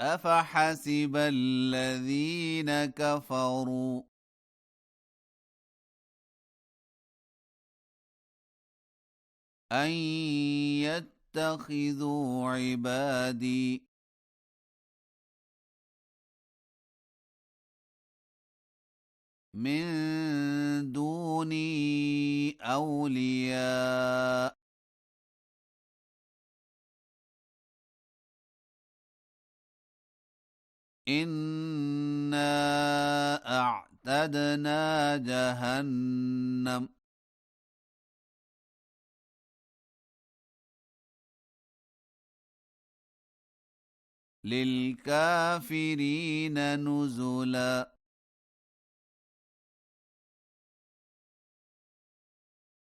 أفحسب الذين كفروا أن يتخذوا عبادي من دوني أولياء إنا أعتدنا جهنم للكافرين نزلا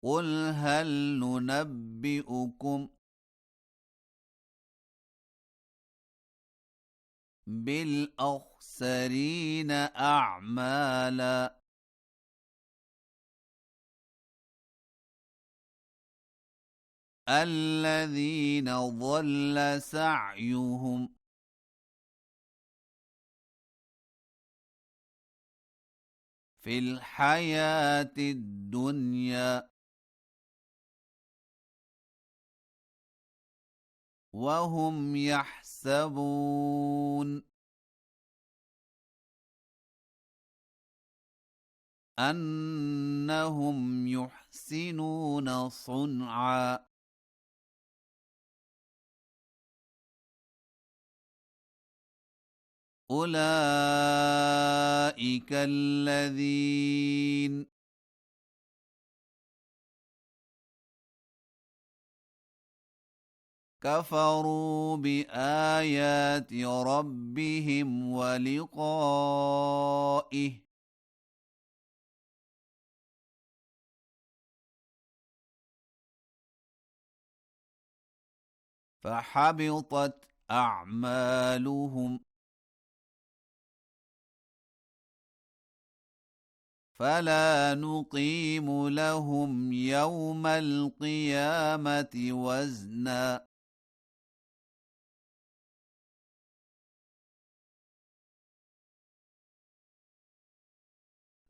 قل هل ننبئكم بالأخسرين أعمالا الذين ضل سعيهم في الحياة الدنيا وهم يحسبون أنهم يحسنون صنعا أولئك الذين كفروا بآيات ربهم ولقائه فحبطت أعمالهم فلا نقيم لهم يوم القيامة وزنا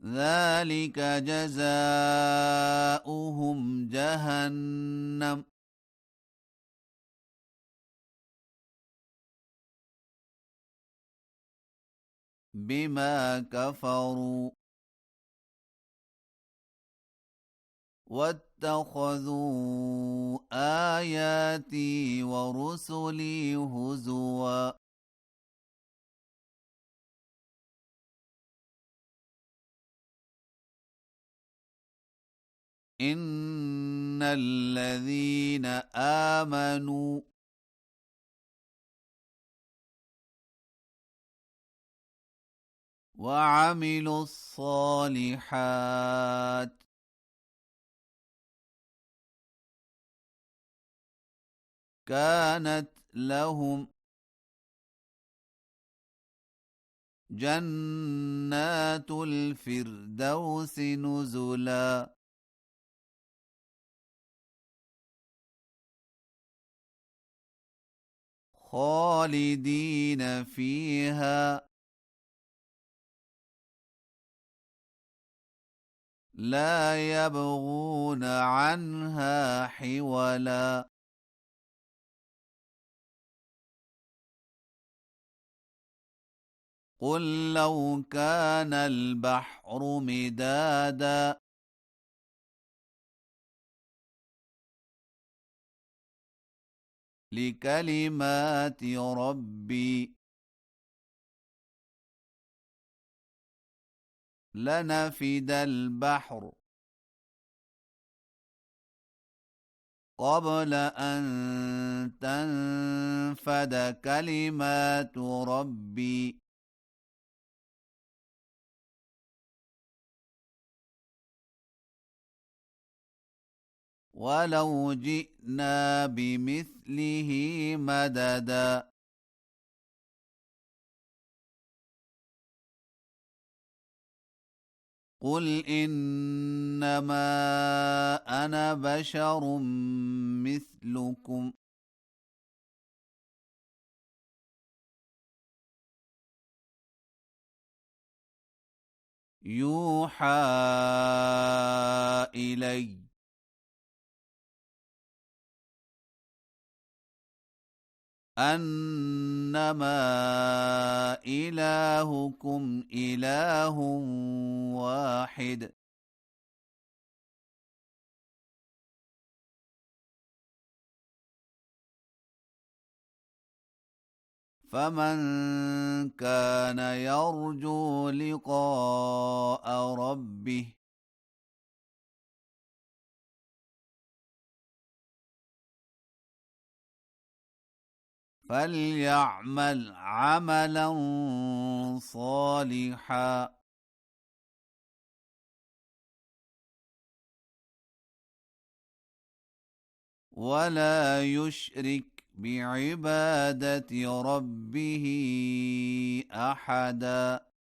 ذلك جزاؤهم جهنم بما كفروا واتخذوا آياتي ورسلي هزوا إن الذين آمنوا وعملوا الصالحات كانت لهم جنات الفردوس نزلا خالدين فيها لا يبغون عنها حولا قل لو كان البحر مدادا لكلمات ربي لنفد البحر قبل أن تنفد كلمات ربي ولو جئنا بمثله مددا قل إنما أنا بشر مثلكم يوحى إلي أنما إلهكم إله واحد فمن كان يرجو لقاء ربه فليعمل عملا صالحا ولا يشرك بعبادة ربه أحدا.